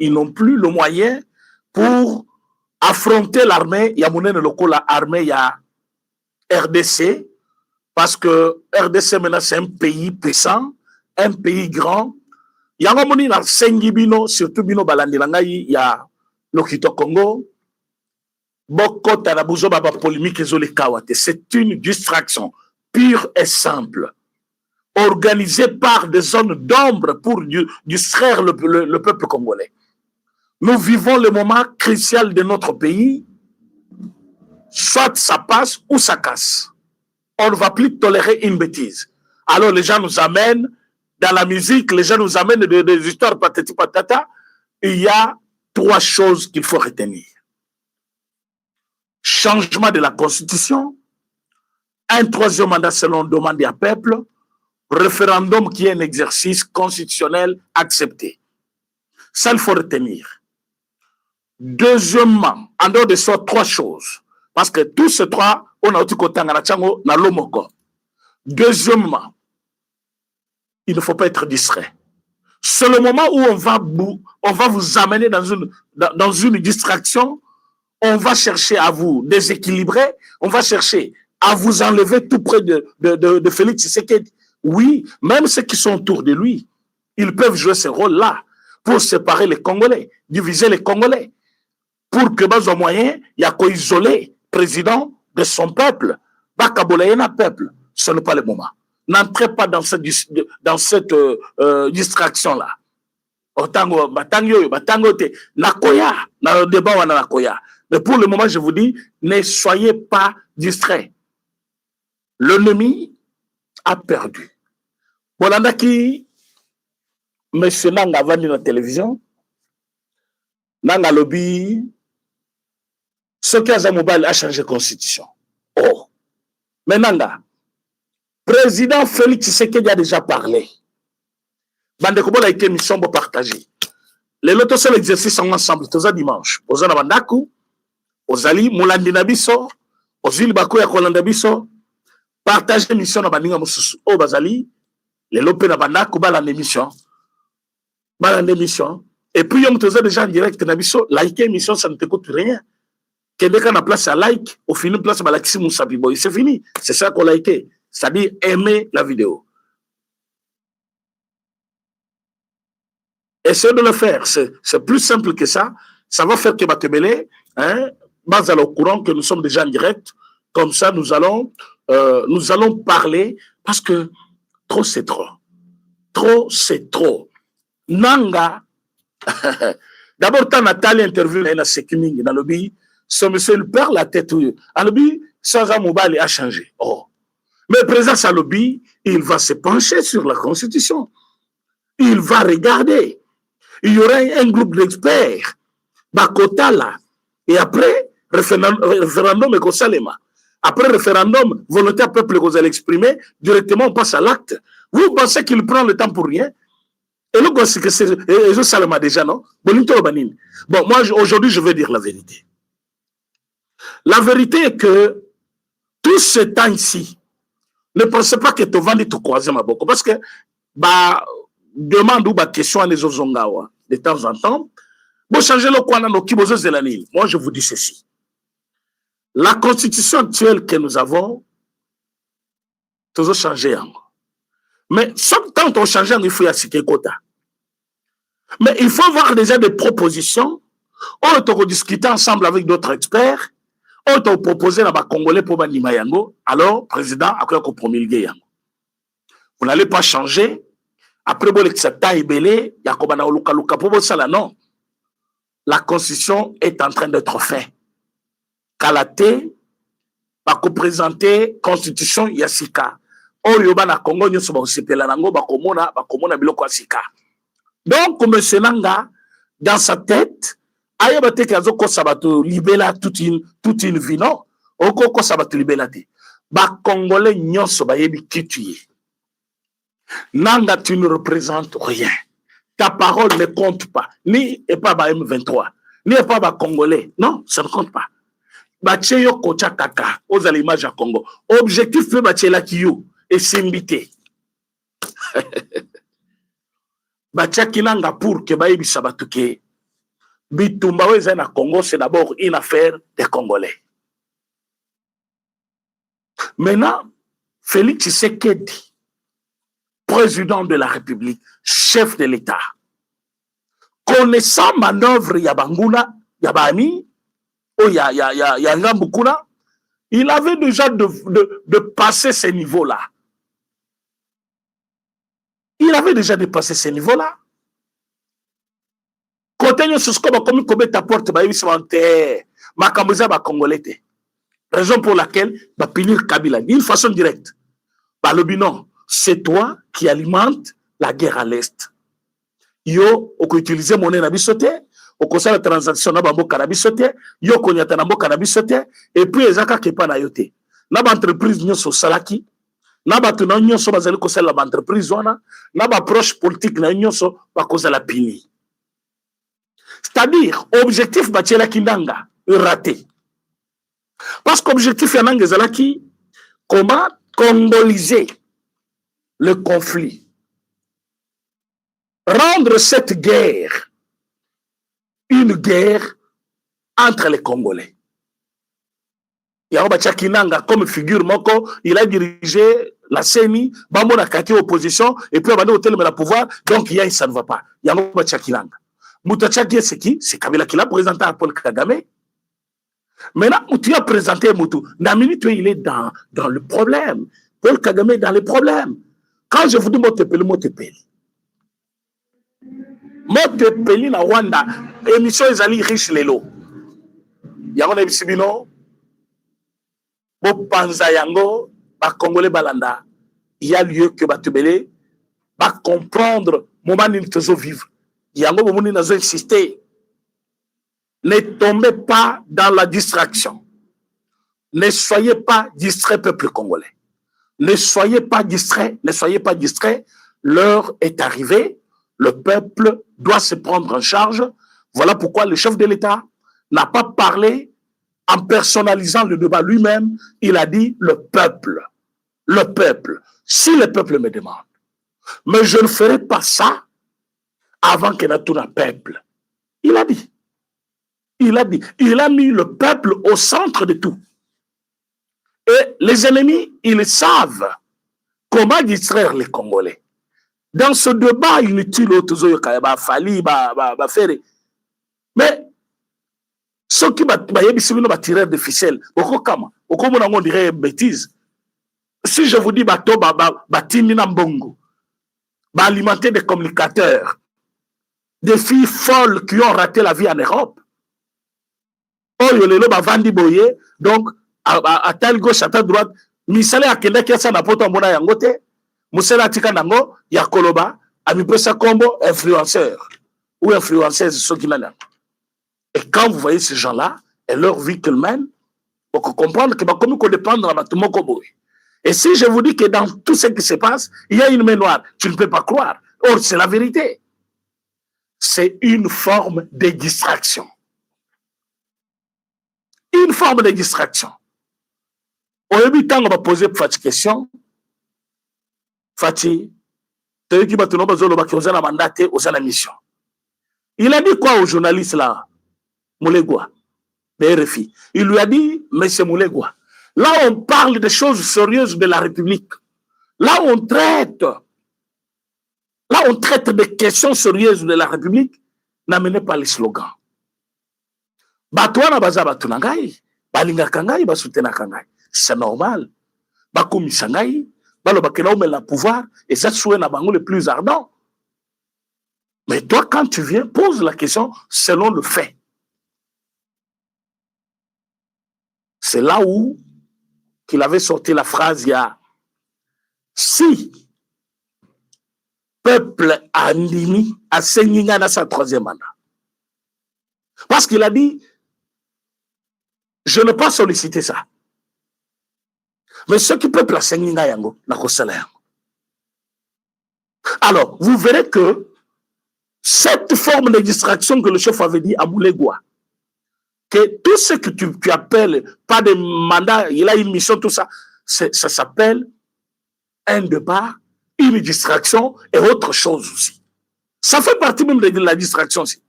ils n'ont plus le moyen pour affronter l'armée. Il y a mon local l'armée, il y a RDC, parce que RDC maintenant c'est un pays puissant, un pays grand. Il y a un dans Sengibino, surtout Bino Balandilangai, il y a l'Okito Congo. Boko Tanabuzo Baba polémique Kawate. C'est une distraction pure et simple, organisée par des zones d'ombre pour distraire le peuple congolais. Nous vivons le moment crucial de notre pays. Soit ça passe ou ça casse. On ne va plus tolérer une bêtise. Alors les gens nous amènent dans la musique, les gens nous amènent des histoires patati patata. Il y a 3 choses qu'il faut retenir. Changement de la constitution, un 3e mandat selon demande à peuple, référendum qui est un exercice constitutionnel accepté. Ça, il faut retenir. Deuxièmement, en dehors de ces 3 choses, parce que tous ces 3, on a tout na lomoko. Deuxièmement, il ne faut pas être distrait. C'est le moment où on va vous amener dans une distraction. On va chercher à vous déséquilibrer. On va chercher à vous enlever tout près de Félix Tshisekedi. Oui, même ceux qui sont autour de lui, ils peuvent jouer ce rôle-là pour séparer les Congolais, diviser les Congolais. Pour que dans un moyen, il y a qu'à isoler le président de son peuple. Bakabolayena peuple, ce n'est pas le moment. N'entrez pas dans cette distraction-là. Mais pour le moment, je vous dis, ne soyez pas distraits. L'ennemi a perdu. Bolanda qui, monsieur Nanga va dans la télévision, Nanga lobby, ce qui a mobile a changé la constitution. Oh, mais Nanga, président Félix Tshisekedi a déjà parlé. Bande Kobola a été mission pour partager. Les lotos c'est l'exercice ensemble, tous les dimanches. Aux ana bandaku, aux ali mulandi na biso, aux îles bako ya kolanda biso, partager mission na baninga mususu. O bazali, les lopé na bandaku bala l'émission. Bala l'émission. Et puis on tous déjà en direct na biso, liker émission ça ne te coûte rien. Quelqu'un a place à like, au final place à Maxime Moussapiboy, c'est fini. C'est ça qu'on a été. C'est-à-dire aimer la vidéo. Essayez de le faire. C'est plus simple que ça. Ça va faire que Batebele, base au courant que nous sommes déjà en direct. Comme ça, nous allons parler parce que trop, c'est trop. Trop, c'est trop. Nanga, d'abord, tu as Nathalie interview dans la Sekining, dans le pays. Ce monsieur, il perd la tête. À l'objet, sans un mobile a changé. Oh. Mais le président Salobi, il va se pencher sur la Constitution. Il va regarder. Il y aura un groupe d'experts. Bakota là. Et après, référendum et Kosalema. Après référendum, volonté à peuple que vous allez exprimer, directement on passe à l'acte. Vous pensez qu'il prend le temps pour rien? Et le c'est que c'est. Et je Salema déjà, non? Bon, moi, aujourd'hui, je vais dire la vérité. La vérité est que tout ce temps ici, ne pensez pas que tu vas tout croiser ma boca. Parce que, demande ou question à les Ozongawa de temps en temps. Bon, changer le coin dans Kibozo Zelanil. Moi, je vous dis ceci. La constitution actuelle que nous avons, toujours changé. Mais tant qu'on change, il faut y assister quota. Mais il faut avoir déjà des propositions. On peut discuter ensemble avec d'autres experts. On t'a proposé là-bas Congolais pour Bandima Yango. Alors, président, après qu'on promulgue Yango. Vous n'allez pas changer. Après, bon, non. La constitution est en train d'être faite. Kalaté, va présenter constitution Yassika. Oyoba na Congo, nous sommes aussi pelanango, bakomona biloko Yassika. Donc, M. Nanga, dans sa tête, ayabate kazo sabato libela toute une vie, non? Oko sabato libela te. Ba Congolais nyonso ba yebi kituye. Nanga, tu ne représentes rien. Ta parole ne compte pas. Ni et pas ba M23. Ni et pas ba Congolais. Non, ça ne compte pas. Bacheyo kocha kaka. Aux l'image à Congo. Objectif fait bachela kiyo. Et s'imbiter. Bacha kinanga pour que ba yebi sabatuke. Bitumba Weza na Congo, c'est d'abord une affaire des Congolais. Maintenant, Félix Tshisekedi, président de la République, chef de l'État, connaissant manœuvre Yabangula, Yabani, Yangambukuna, il avait déjà de passer ces niveaux-là. Il avait déjà dépassé ces niveaux-là. Raison pour laquelle va punir Kabila d'une façon directe. Non, c'est toi qui alimente la guerre à l'Est. Yo, on peut utiliser monnaie na bisote, on conseille la transaction na bambo kanabisote, yo konyata na mboka na bisote, et puis ezaka kepa na yote. Na ba entreprise nyoso salaki, na ba tuna nyoso bazali conseille la entreprise wana, na ba proche politique na nyoso ba conseille la pini. C'est-à-dire, objectif Batiela Kindanga, raté. Parce qu'objectif Yanang Zalaki, comment congoliser le conflit? Rendre cette guerre une guerre entre les Congolais. Yaroba Kinanga, comme figure Moko, il a dirigé la CENI, Bambo na kaki opposition, et puis Abando Hotel mais la pouvoir, donc ça ne va pas. Yaroba Kinanga. Moutachaki, c'est qui? C'est Kabila qui l'a présenté à Paul Kagame. Maintenant, tu as présenté Moutou. Naminute, il est dans le problème. Paul Kagame est dans le problème. Quand je vous dis Motepeli, Motepeli. Motepeli na Rwanda, émission Ezali riche lelo. Yangona bisibino, Bo Panza Yango, ba Congolais Balanda, il y a lieu que Batubele va comprendre moment où nous vivre. Yango Bomuni n'a insisté. Ne tombez pas dans la distraction. Ne soyez pas distraits, peuple congolais. Ne soyez pas distraits, ne soyez pas distraits. L'heure est arrivée. Le peuple doit se prendre en charge. Voilà pourquoi le chef de l'État n'a pas parlé en personnalisant le débat lui-même. Il a dit le peuple. Le peuple. Si le peuple me demande. Mais je ne ferai pas ça avant qu'il n'y ait tout un peuple. Il a dit. Il a dit. Il a mis le peuple au centre de tout. Et les ennemis, ils savent comment distraire les Congolais. Dans ce débat inutile, mais ceux qui vont tirer des ficelles, on dirait bêtise. Si je vous dis alimenter des communicateurs, des filles folles qui ont raté la vie en Europe, donc à telle gauche, à telle droite, misale akenda kiasa na poto mona yangote, musela tika nango ya koloba, amipesa kombo influenceur ou influenceuse ceux qui n'ont. Et quand vous voyez ces gens-là et leur vie qu'ils mènent, pour comprendre que comme on dépend de la Moko. Et si je vous dis que dans tout ce qui se passe, il y a une main noire, tu ne peux pas croire. Or, c'est la vérité. C'est une forme de distraction. Une forme de distraction. Au début, quand on va poser Fati question, Fati, il a dit quoi au journaliste là, Moulegwa, BRFI? Il lui a dit, monsieur Moulegwa, là on parle des choses sérieuses de la République. Là on traite des questions sérieuses de la République, n'amenez pas les slogans. Batouana baza batunangai, balingakangai, basutenakangai. C'est normal. Bakoumi sangai, balobakela mais la pouvoir, et ça souhait na bango le plus ardent. Mais toi, quand tu viens, pose la question selon le fait. C'est là où qu'il avait sorti la phrase, il y a si peuple andimi a senginga dans sa troisième mandat. Parce qu'il a dit, je n'ai pas sollicité ça. Mais ce qui peuple a senginga yango, na kosala yango. Alors, vous verrez que cette forme de distraction que le chef avait dit à Moulegwa, que tout ce que tu appelles, pas de mandat, il a une mission, tout ça, ça s'appelle un débat, une distraction et autre chose aussi. Ça fait partie même de la distraction aussi.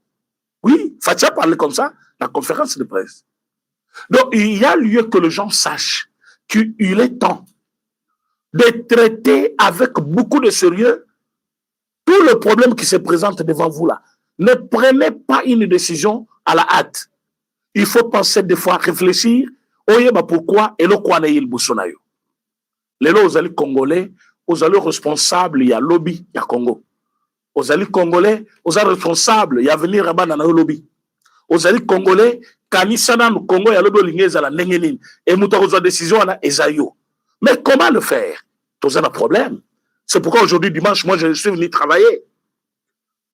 Oui, Fatia parlait comme ça, la conférence de presse. Donc, il y a lieu que les gens sachent qu'il est temps de traiter avec beaucoup de sérieux tout le problème qui se présente devant vous là. Ne prenez pas une décision à la hâte. Il faut penser des fois, réfléchir. Oyeba pourquoi et le quoi n'est il bousonayo. Les lots aux alliés congolais, aux alliés responsables, il y a lobby, il y a Congo. Aux alliés congolais, aux alliés responsables, il y a venir à dans le lobby. Aux alliés congolais, kanisana no Congo, il y a le lingez à la nengenin. Et moutarozwa décision à la esayo. Mais comment le faire? Tout un problème. C'est pourquoi aujourd'hui, dimanche, moi, je suis venu travailler.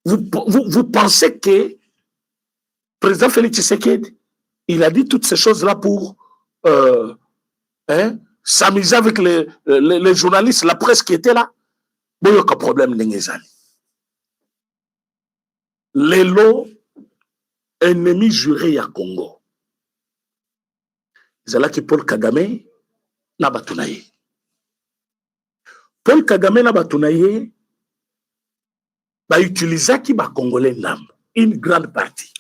Vous pensez que le président Félix Tshisekedi, il a dit toutes ces choses-là pour s'amuser avec les journalistes, la presse qui était là? Bon, il n'y a aucun problème. Les lots ennemis jurés à Congo. C'est là que Paul Kagame n'a pas tourné. Paul Kagame n'a pas tourné. Bah, utiliser qui va congolais nam une grande partie.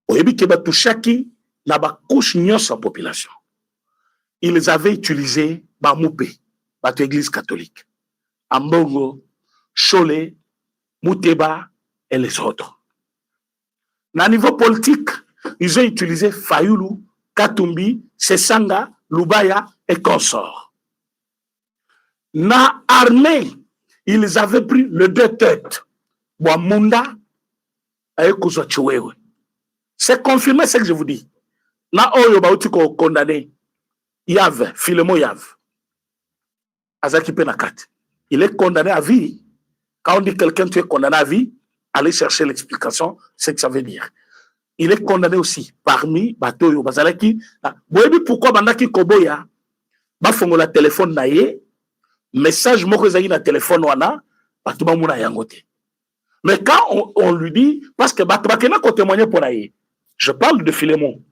Au début que ba touchaki na ba couche nyos sa population. Ils avaient utilisé ba moupé, ba église catholique, Ambongo, Cholet, Mouteba et les autres. Na niveau politique, ils ont utilisé Fayoulou, Katumbi, Sesanga, Lubaya et consorts. Na armée, ils avaient pris le deux têtes, Wamunda et Kuzochwewe. C'est confirmé ce que je vous dis. Na oyo ba uti ko condamné. Yav, Philémon Yav. Azaki Penakat. Il est condamné à vie. Quand on dit quelqu'un tu es condamné à vie, allez chercher l'explication, c'est ce que ça veut dire. Il est condamné aussi parmi Batoyo Bazalaki. Boyebi pourquoi bandaki Koboya ba fongola téléphone na ye. Message moko ezali na téléphone wana batuma muna yangote. Mais quand on lui dit parce que batubakena ko témoigner pour naie. Je parle de Philémon.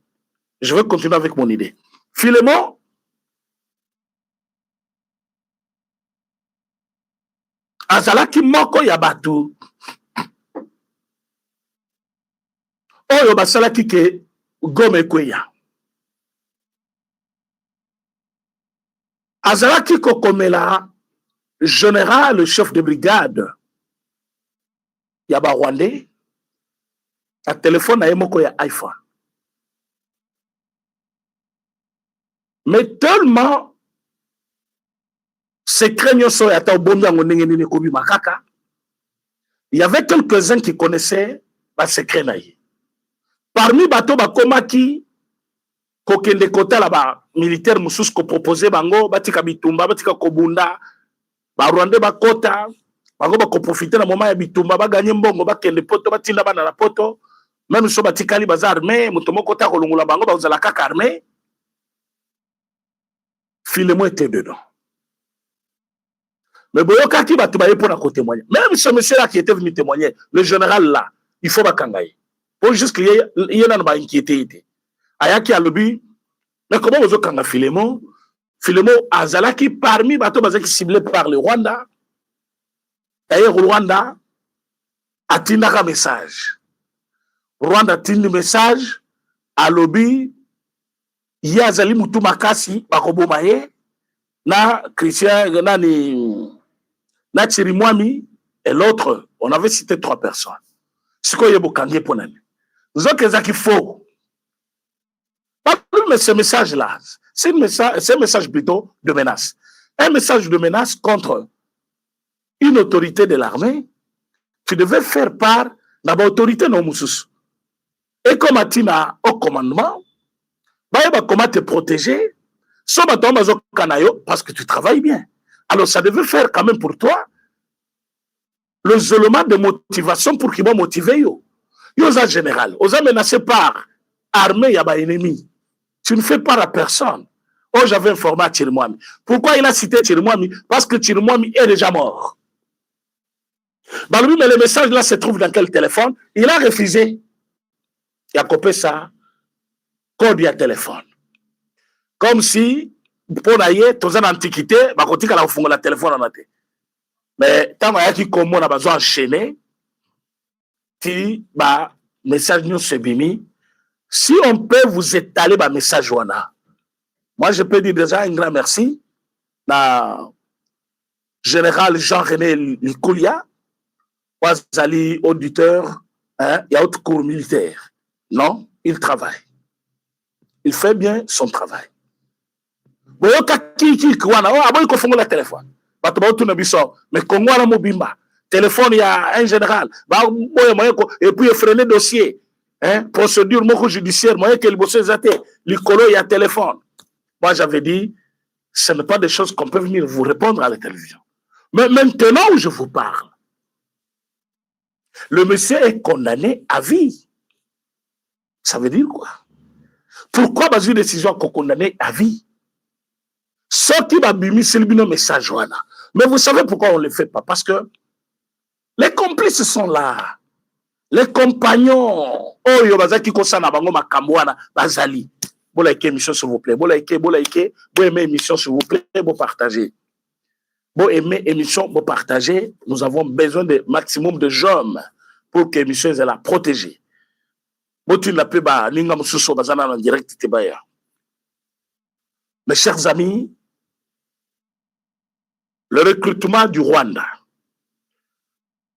Je vais continuer avec mon idée. Philémon azalaki moko ya batu oyo basalaki ke Gome Kweya. Azalaki kokomela général, le chef de brigade Yaba Rwandais, a téléphone à Emoko ya iPhone. Mais tellement secret nyoso ya ta bonda ngonenge nini kobi makaka, il y avait quelques-uns qui connaissaient ba secret naïe. Parmi bato bakomaki kokende kota la ba militaire mususu ko proposer bango batika bitumba batika kobunda ba Rwandais bakota bango ba ko profiter na moment ya bitumba ba gagner mbongo ba kende poto batinda bana na poto même so batikali baza armée mutomoko ta kolungula bango ba uzala kaka armée. Philémon était dedans. Mais boyoka ki batu ba pour na ko témoigner. Même ce monsieur là qui était venu témoigner, le général là, il faut ba kangaye. Pour juste qu'il y ait ba inquiété. Ayaki a lobby. Mais comment vous avez Philémon? Philémon azalaki parmi bateaux bazaki ciblés par le Rwanda. D'ailleurs, Rwanda a tinda un message. Rwanda a tinda un message à lobby. Yazali Moutou Makasi, Bakobomaye, na Christian, na Chirimwami, et l'autre, on avait cité 3 personnes. Ce qu'on y a beaucoup pour nous. Nous autres, c'est qu'il faut. Mais ce message-là, c'est un message plutôt de menace. Un message de menace contre une autorité de l'armée qui devait faire part de l'autorité non moussous. Et comme Atina au commandement, comment te protéger, parce que tu travailles bien. Alors ça devait faire quand même pour toi le élément de motivation pour qu'il va motiver yo. Yo en général, aux menacés par armée, il y a pas ennemi. Tu ne fais pas à personne. Oh, j'avais informé à Chirimwami. Pourquoi il a cité Chirimwami? Parce que Chirimwami est déjà mort. Bah lui, mais le message là se trouve dans quel téléphone? Il a refusé. Il a copié ça. Code à téléphone. Comme si, pour d'ailleurs, tous en antiquité, bah quand il a fondé la téléphone en matin. Mais tant qu'il y a qui comme on a besoin enchaîner, qui bah message nous se bimi. Si on peut vous étaler ma message wana. Moi je peux dire déjà un grand merci na général Jean-René Likoulia, Wazali auditeur, hein, il y a autre cours militaire. Non, il travaille. Il fait bien son travail. Boyoka kiki kwana, oh aboy ko fongola téléphone. Bato ba tuna biso, mais Congo na mobimba. Téléphone il y a un général, ba boy moyen ko et puis freiner dossier. Hein, procédure moko judiciaire, moyen que le bossé zate, likolo il y a téléphone. Moi j'avais dit ce n'est pas des choses qu'on peut venir vous répondre à la télévision. Mais maintenant où je vous parle, le monsieur est condamné à vie. Ça veut dire quoi? Pourquoi dans une décision qu'on condamné à vie? Sorti babimi c'est le message wana. Mais vous savez pourquoi on ne le fait pas? Parce que les complices sont là. Les compagnons, oh yo bazaki kosana bango makambo wana bazali. Bon like émission s'il vous plaît. Bon like, bon aimer émission s'il vous plaît, bon partager. Bon aimer émission, bon partager. Nous avons besoin de maximum de jeunes pour que l'émission soit la protégée. Bon tu n'as pas ninga mususo bazana en direct tebaya. Mes chers amis, le recrutement du Rwanda,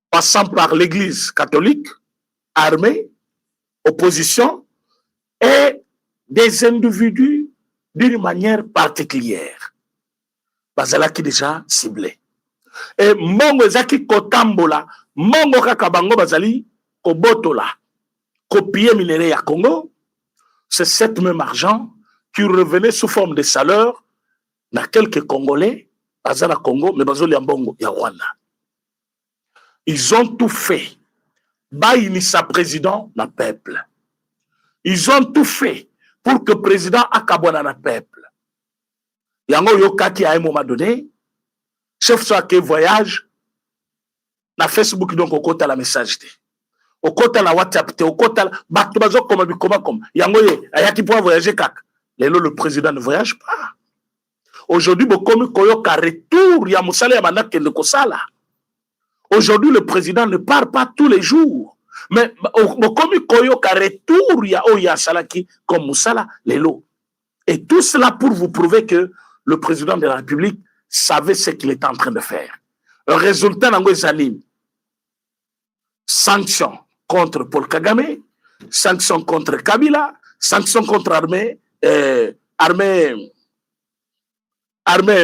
passant par l'Église catholique, armée, opposition et des individus d'une manière particulière. Bazala qui déjà ciblé. Et mongo ezaki kotambola, mongo kakabango bazali kobotola, copier minerai à Congo, c'est cet même argent qui revenait sous forme de salaire dans quelques Congolais, bazala Congo, mais bazoli ambongo ya Rwanda. Ils ont tout fait. Baïnissa président na peuple. Ils ont tout fait pour que le président akabwana na peuple. Yango yokaki à un moment donné, chef soit que voyage, na Facebook donc au côté la message. Au côté la WhatsApp, au côté la batubazo comme yango ye, ayaki pour voyager kak. Le président ne voyage pas. Aujourd'hui, bokomi koyoka retour ya musala ya manake ne kosala. Aujourd'hui, le président ne part pas tous les jours. Mais bokomi koyoka retour ya oya salaki comme musala lelo. Et tout cela pour vous prouver que le président de la République savait ce qu'il était en train de faire. Le résultat nango ezali sanctions contre Paul Kagame, sanctions contre Kabila, sanctions contre armée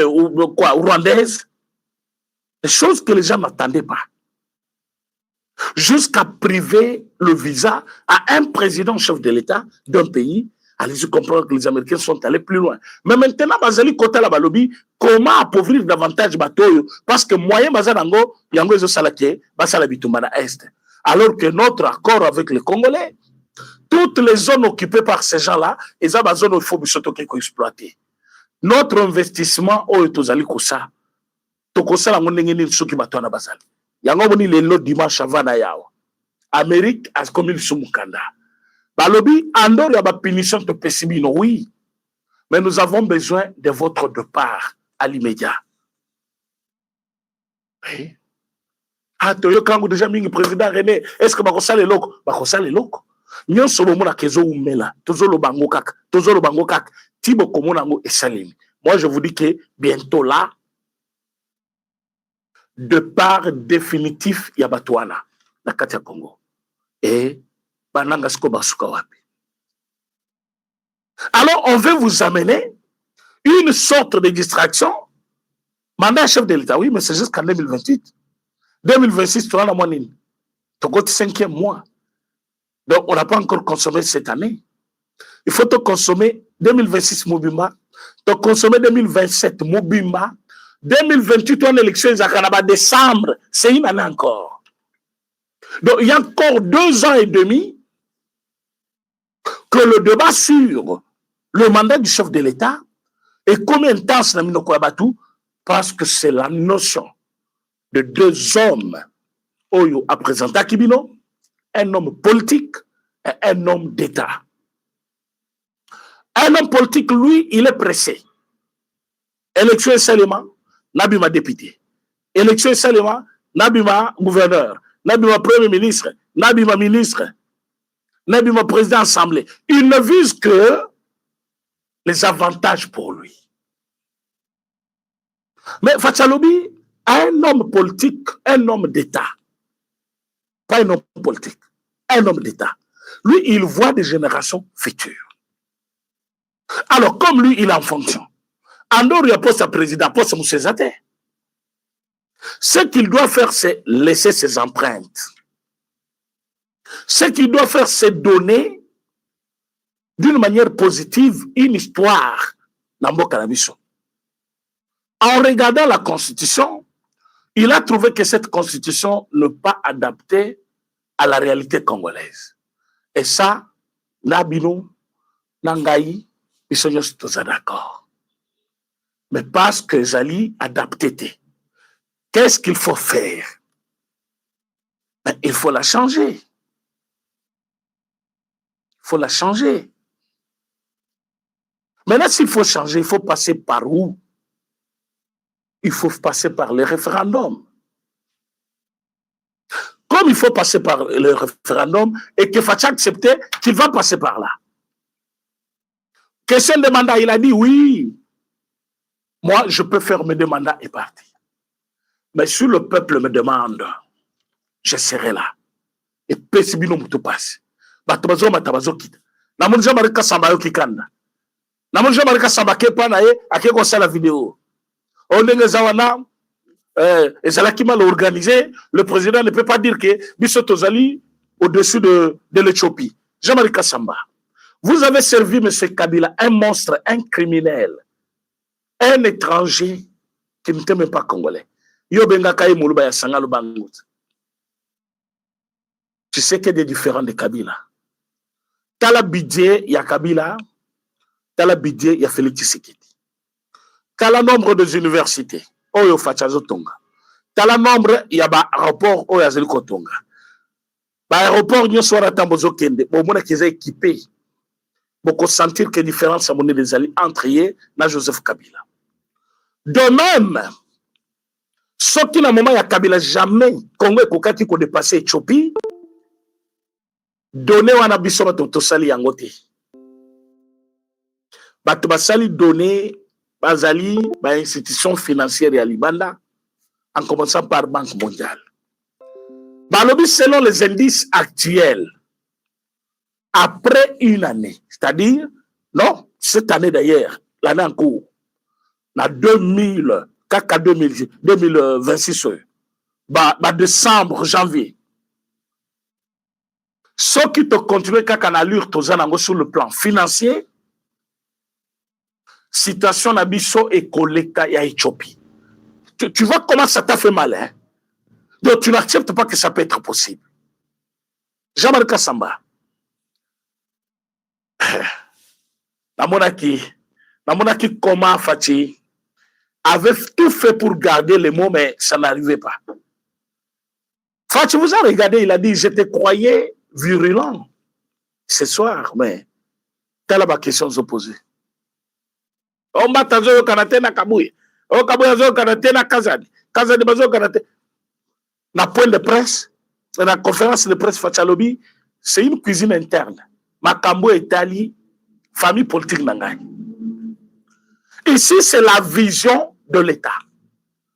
ou quoi, rwandaise, des choses que les gens n'attendaient pas. Jusqu'à priver le visa à un président chef de l'État d'un pays, allez-y comprendre que les Américains sont allés plus loin. Mais maintenant, Bazali Kota la Balobi, comment appauvrir davantage Batoyo? Parce que moyen Bazalango, Yango Ezo Salake, Basala Bitumana Est. Alors que notre accord avec les Congolais, toutes les zones occupées par ces gens-là, et ça, la zone où il faut exploiter. Notre investissement, au Tozali Kosa, Tokosa la Monengeni Suki Batona Bazali. Yango Boni le lot dimanche avant Yao. Amérique, as comme il Sumukanda. Balobi, Andor Yaba punition de Pessimino, oui. Mais nous avons besoin de votre départ à l'immédiat. Oui. Ah, Toyo Kango déjà mingi président René, est-ce que Bakosa les locaux? Bakosa les locaux. Nyon solo mona kezo umela, tozolo bango kak, tibo komonango esalimi. Moi je vous dis que bientôt là, départ définitif Yabatouana, la Katia Congo. Et Bananga Sko Basuka Wapi. Alors on veut vous amener une sorte de distraction. Mandat chef de l'État, oui, mais c'est jusqu'en 2028. 2026, tu as la moyenne. Tu as 5e mois. Donc, on n'a pas encore consommé cette année. Il faut te consommer 2026 Mobimba, te consommer 2027 Mobimba, 2028 en élection, décembre, c'est une année encore. Donc, il y a encore 2 ans et demi que le débat sur le mandat du chef de l'État est combien de temps c'est Minoko parce que c'est la notion de 2 hommes Oyo à présenter à Kibino, un homme politique et un homme d'État. Un homme politique, lui, il est pressé. Élection seulement, Nabima député. Élection seulement, Nabima gouverneur. Nabima premier ministre. Nabima ministre. Nabima président assemblée. Il ne vise que les avantages pour lui. Mais Fatshalobi, un homme politique, un homme d'État, pas un homme politique, un homme d'État. Lui, il voit des générations futures. Alors, comme lui, il est en fonction. Andor, il a posé sa président, poste Moussezate. Ce qu'il doit faire, c'est laisser ses empreintes. Ce qu'il doit faire, c'est donner d'une manière positive une histoire dans Mboka na biso. En regardant la Constitution, il a trouvé que cette Constitution n'est pas adaptée à la réalité congolaise. Et ça, Nabino, Nangaï, ils sont tous d'accord. Mais parce que Zali adapté, qu'est-ce qu'il faut faire? Ben, il faut la changer. Il faut la changer. Maintenant, s'il faut changer, il faut passer par où? Il faut passer par le référendum. Comme il faut passer par le référendum et que Facha accepter qu'il va passer par là. Question de mandat, il a dit oui. Moi, je peux faire mes deux mandats et partir. Mais si le peuple me demande, je serai là. Et pesibino mutu passe. Batabazo matabazo kita. Namunja marika sambayo kikanda. Namunja marika sambake pana ye akeko sa la vidéo. Ondenge zawana ezalaki mal organisé, le président ne peut pas dire que biso tozali au-dessus de l'Éthiopie. Jean-Marie Samba. Vous avez servi M. Kabila, un monstre, un criminel, un étranger qui ne t'aime pas congolais. Tu sais qu'il y a des différents de Kabila. T'as la budget, il y a Kabila. T'as la budget, il y a Félix Tshisekedi. T'as le nombre des universités. Oh, il y a Fachazo Tonga. T'as le nombre, il y a l'aéroport, oh, il y a Zeliko Tonga. L'aéroport, il y a Swara Tambozo Kende. Bon, on a qu'ils équipés. Pour sentir que différence entre eux et Joseph Kabila. De même, ce qui n'a moment, il y a Kabila jamais, Congo et Kokati qui dépassé Éthiopie, donné à Nabiso Tosali Yangote. Batubasali donné, Bazali, institution financière et Alibanda, en commençant par Banque mondiale. Balobi, selon les indices actuels, après une année, c'est-à-dire, non, cette année d'ailleurs, l'année en cours, en 2026, décembre, janvier, ceux qui te continuent à allure sur le plan financier, situation Nabiso et Koleka et Éthiopie. Tu vois comment ça t'a fait mal, hein? Donc tu n'acceptes pas que ça peut être possible. Jean-Marie Samba. Namonaki comment Fatih avait tout fait pour garder les mots, mais ça n'arrivait pas. Fatih vous a regardé, il a dit, je te croyais virulent ce soir, mais t'as la question opposée. On m'a tazo yo kanate na Kabouye. On Kabouye zo kanate na Kazadi. Kazadi bazo kanate. Na point de presse, la conférence de presse Fatshalobi, c'est une cuisine interne. Makambo Italie, famille politique Nangai. Ici, c'est la vision de l'État.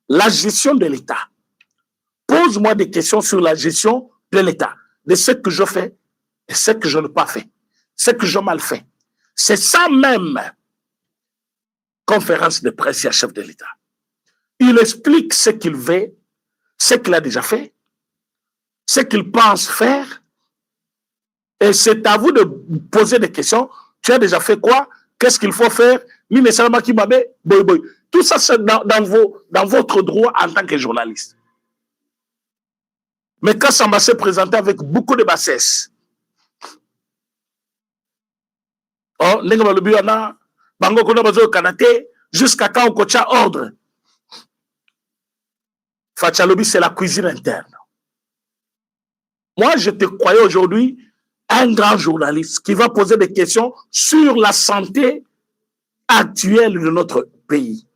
La gestion de l'État. Pose-moi des questions sur la gestion de l'État. De ce que je fais et ce que je n'ai pas fait. Ce que j'ai mal fait. C'est ça même. Conférence de presse à chef de l'État. Il explique ce qu'il veut, ce qu'il a déjà fait, ce qu'il pense faire. Et c'est à vous de poser des questions. Tu as déjà fait quoi? Qu'est-ce qu'il faut faire? Tout ça, c'est dans votre droit en tant que journaliste. Mais quand ça m'a s'est présenté avec beaucoup de bassesse, jusqu'à quand on coacha ordre. Fatshalobi, c'est la cuisine interne. Moi, je te croyais aujourd'hui un grand journaliste qui va poser des questions sur la santé actuelle de notre pays.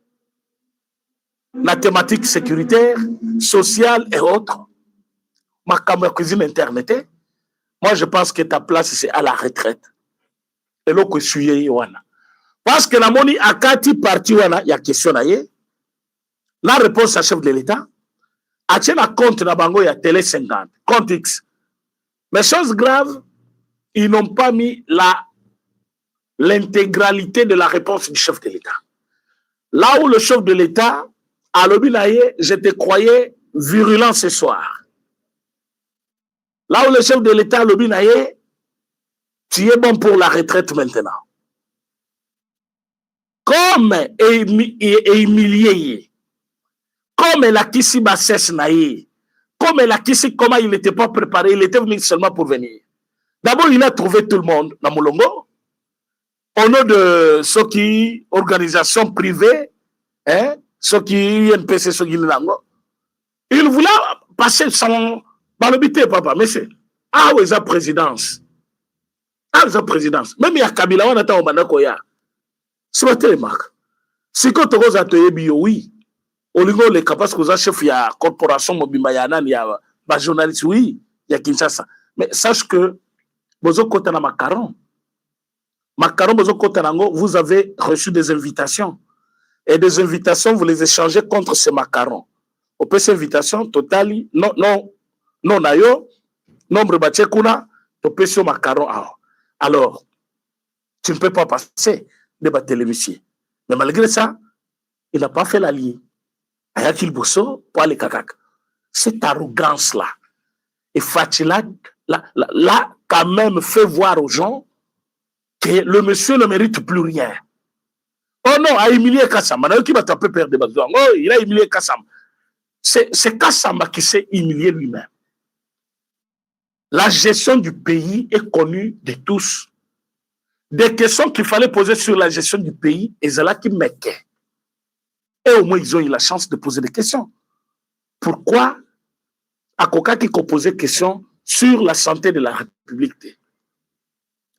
La thématique sécuritaire, sociale et autres. Ma cuisine interne était. Moi, je pense que ta place, c'est à la retraite. Et là, que suye wana. Parce que la moni a kati parti wana, il y a question na ye. La réponse à chef de l'État. A tient la compte na bango, il y a télé 50. Compte X. Mais chose grave, ils n'ont pas mis l'intégralité de la réponse du chef de l'État. Là où le chef de l'État, à l'obinaye, je te croyais virulent ce soir. Là où le chef de l'État, à l'obinaye, tu es bon pour la retraite maintenant. Comme humilié, comme la Kissi Bassès naïe, comme la Kissi, comment il n'était pas préparé, il était venu seulement pour venir. D'abord, il a trouvé tout le monde dans Moulongo, au nom de ceux qui, organisation privée, hein, ceux qui NPC, ceux qui l'ango. Il voulait passer son balobité, papa, monsieur. Ah oui, sa présidence. Ah, sa présidence. Même il y a Kabila, on attend au Manakoya. C'est pas tellement. Si quand tu as atelier bio, oui. Au niveau les capables que chef il y a corporation Mobimayana, il y a journaliste, oui, il y a Kinshasa. Mais sache que Bozo Kotana Macaron, Bozo Kotanango, vous avez reçu des invitations. Et des invitations, vous les échangez contre ces macarons. Au peut ces invitations, totali, non, nayo, nombre batchekuna, au peut ce macaron. Alors, tu ne peux pas passer débattre l'émission. Mais malgré ça, il n'a pas fait l'allié. Ayakil Bosso, pour aller kakak. Cette arrogance-là, et Fatila, là, quand même, fait voir aux gens que le monsieur ne mérite plus rien. Oh non, a humilié Kassama. Qui va taper perdre des bâtons? Oh, il a humilié Kassama. C'est Kassama qui s'est humilié lui-même. La gestion du pays est connue de tous. Des questions qu'il fallait poser sur la gestion du pays, et c'est là qui m'équait. Et au moins, ils ont eu la chance de poser des questions. Pourquoi Akoka qui posait des questions sur la santé de la République?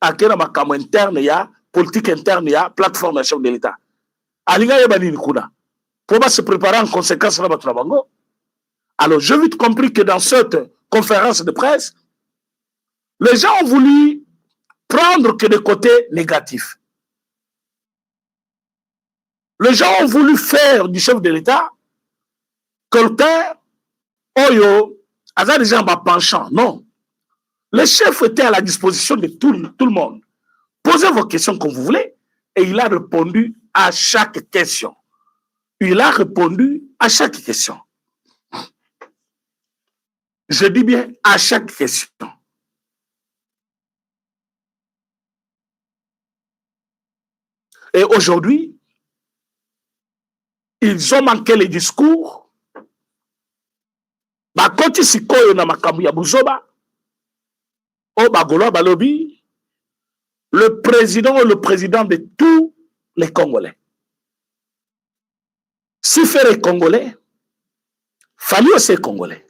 À quel moment interne, il y a politique interne, il y a plateforme chef de l'État. Alinga Yabani Nikuna. Pour se préparer en conséquence à votre bango. Alors, j'ai vite compris que dans cette conférence de presse, les gens ont voulu prendre que des côtés négatifs. Les gens ont voulu faire du chef de l'État quelqu'un, Oyo, Azar déjà en penchant. Non. Le chef était à la disposition de tout le monde. Posez vos questions comme vous voulez. Et il a répondu à chaque question. Il a répondu à chaque question. Je dis bien à chaque question. Et aujourd'hui, ils ont manqué les discours. Bakoti sikoyo na makambu ya buzoba. O bagolo balobi. Le président de tous les Congolais. Si faire les Congolais, fallait aussi les Congolais.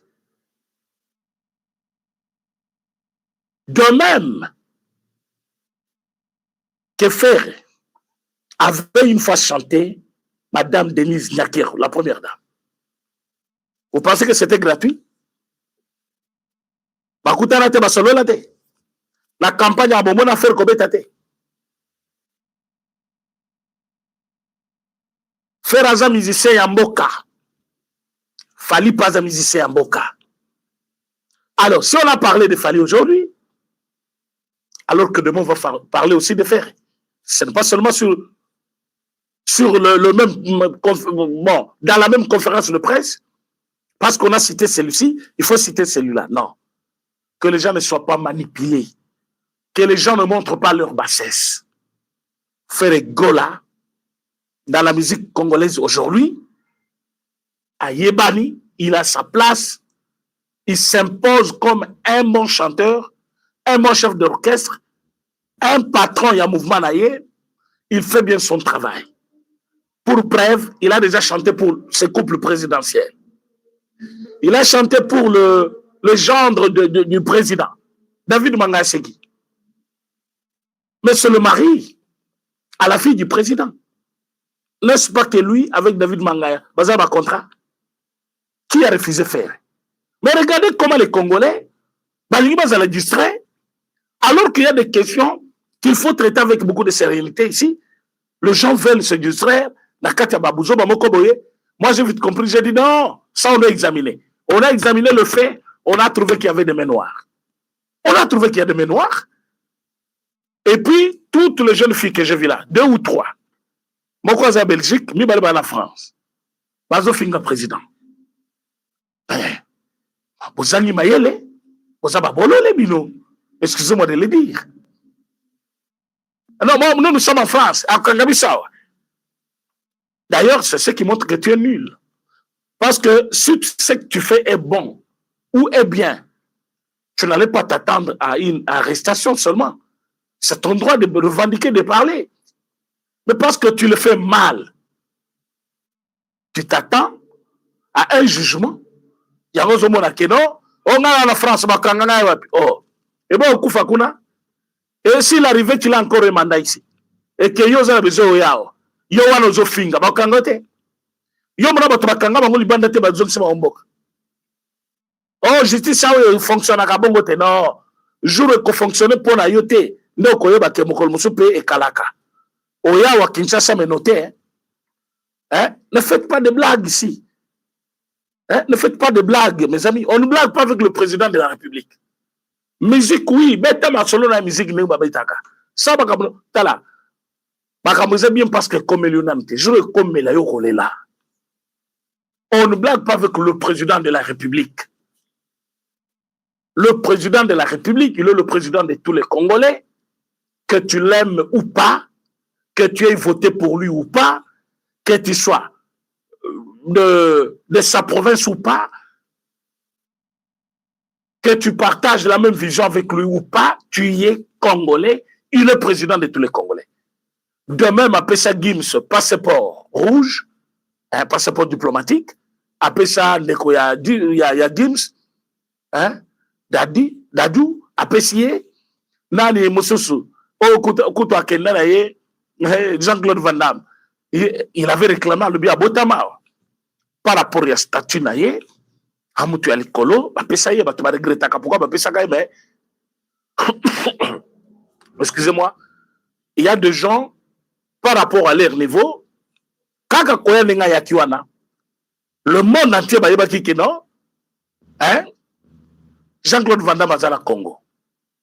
De même que faire avait une fois chanté Madame Denise Nyakero, la première dame. Vous pensez que c'était gratuit? La campagne a bon affaire comme tate. Faire un musicien Yamboka. Fali pas un musicien Yamboka. Alors, si on a parlé de Fali aujourd'hui, alors que demain on va parler aussi de Ferré. Ce n'est pas seulement sur le même, bon, dans la même conférence de presse, parce qu'on a cité celui-ci, il faut citer celui-là. Non. Que les gens ne soient pas manipulés. Que les gens ne montrent pas leur bassesse. Ferré Gola, dans la musique congolaise aujourd'hui, à Yebani, il a sa place, il s'impose comme un bon chanteur, un bon chef d'orchestre, un patron, il y a un mouvement naïe, il fait bien son travail. Pour preuve, il a déjà chanté pour ce couple présidentiel. Il a chanté pour le gendre du président, David Mangaseki. Mais c'est le mari à la fille du président. N'est-ce pas que lui, avec David Mangaya, bazar un contrat, qui a refusé de faire? Mais regardez comment les Congolais, ils sont distraits, Alors qu'il y a des questions qu'il faut traiter avec beaucoup de sérénité ici. Les gens veulent se distraire. Moi, j'ai vite compris, j'ai dit non, ça on a examiné. On a examiné le fait, on a trouvé qu'il y avait des mains noires. On a trouvé qu'il y a des mains noires. Et puis, toutes les jeunes filles que j'ai vues là, 2 ou 3, mon cousin en Belgique, mi balba la France. Bazo finga président. Bozangi mayele, bozaba bolole bino. Excusez-moi de le dire. Non, moi, nous sommes en France, à Kangabisawa. D'ailleurs, c'est ce qui montre que tu es nul. Parce que si ce que tu fais est bon ou est bien, tu n'allais pas t'attendre à une arrestation seulement. C'est ton droit de revendiquer, de parler. Mais parce que tu le fais mal, tu t'attends à un jugement. Il y a un homme qui non, on a la France, oh, et bon, Koufakuna. Et s'il arrivait qu'il a encore un mandat ici, et que yo a besoin de yao, yo wana zo finga, ba kangote. Yo mona ba tubakanga ba ngoli banda te ba zonsi ma omboka. Oh, justice ça fonctionne à bongo te non. Jour que fonctionner pour na yote, ndo ko yoba ke mokol musupe e kalaka. Oya wa Kinshasa me noté, hein? Ne faites pas de blagues ici. Hein? Ne faites pas de blagues, mes amis. On ne blague pas avec le président de la République. Musique, oui, mais t'as ma solo la musique, ne ba betaka. Ça, tala. Je bien parce que comme l'unanimité, je comme la là. On ne blague pas avec le président de la République. Le président de la République, il est le président de tous les Congolais, que tu l'aimes ou pas, que tu aies voté pour lui ou pas, que tu sois de sa province ou pas, que tu partages la même vision avec lui ou pas, tu y es Congolais, il est le président de tous les Congolais. De même, après ça, Gims, passeport rouge, un passeport diplomatique, après ça, il y a Gims, hein, Dadou, après ça, Nani Moussousou, Jean-Claude Van Damme, il avait réclamé le bien Botama par rapport à statut naïe, Hamoutou Alikolo, après ça, il va te regretter pourquoi, après ça, excusez-moi, il y a des gens par rapport à leur niveau, le monde entier va dire non, hein? Jean-Claude Van Damme à Congo.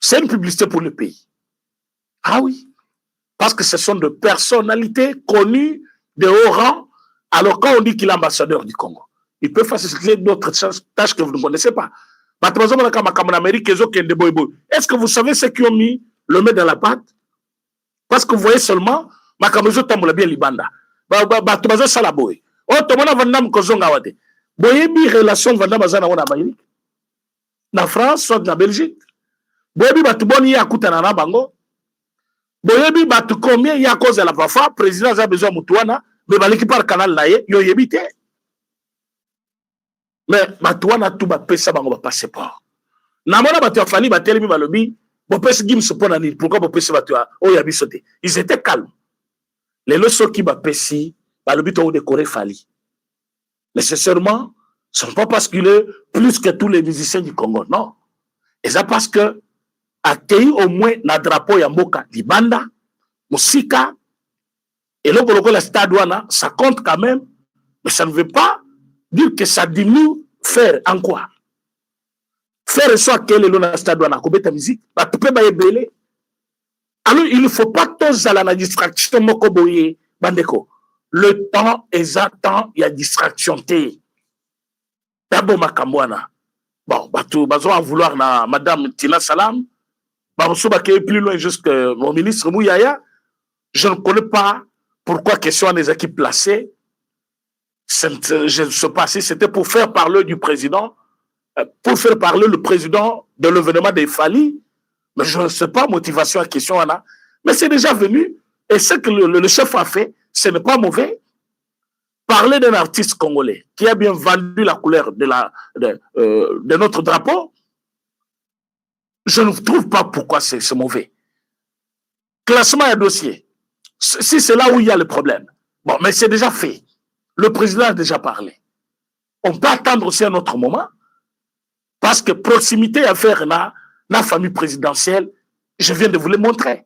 C'est une publicité pour le pays. Ah oui. Parce que ce sont des personnalités connues de haut rang. Alors quand on dit qu'il est ambassadeur du Congo, il peut faciliter d'autres tâches que vous ne connaissez pas. Est-ce que vous savez ceux qui ont mis le main dans la pâte? Parce que vous voyez seulement, Makamezo tambola bien libanda. Batubazo salaboy. Oh, tomona Vandam kozonga wate. Boyebi relation Vandam azana wana Amérique. Na France, soit na Belgique. Boyebi batuboni ya kutana na bango. Boyebi batu combien ya cause de la Fafa, président a besoin mutuana, mais baliki par canal naye, yo yebite. Mais batuana tout ba pesa bango ba passeport. Na mona batu afali batelemi balobi. Pourquoi ils étaient calmes. Les leçons qui m'apprécient, le but de décorer Fali. Nécessairement, ce n'est pas parce qu'il est plus que tous les musiciens du Congo, non. Et c'est parce que, accueilli au moins le drapeau Yamboka, Libanda, Musika, et là, pour le stade, ça compte quand même, mais ça ne veut pas dire que ça diminue faire en quoi. Faire soit quel est le stade où on a coupé ta musique, bah tu peux pas y alors il ne faut pas tous à la distraction mokoboye bandeko. Le temps exact, il y a distraction té. D'abord makambwana. Bon, bah tu vas en vouloir na Madame Tina Salam. Bah on soba qui est plus loin jusque mon ministre Mouyaya. Je ne connais pas pourquoi question des équipes placées. Je ne sais pas si c'était pour faire parler du président. Pour faire parler le président de l'événement des Fali, mais je ne sais pas, motivation à question, Anna, mais c'est déjà venu, et ce que le chef a fait, ce n'est pas mauvais. Parler d'un artiste congolais qui a bien vendu la couleur de notre drapeau, je ne trouve pas pourquoi c'est mauvais. Classement et dossier, si c'est là où il y a le problème, bon, mais c'est déjà fait. Le président a déjà parlé. On peut attendre aussi un autre moment, parce que proximité à faire la famille présidentielle, Je viens de vous le montrer.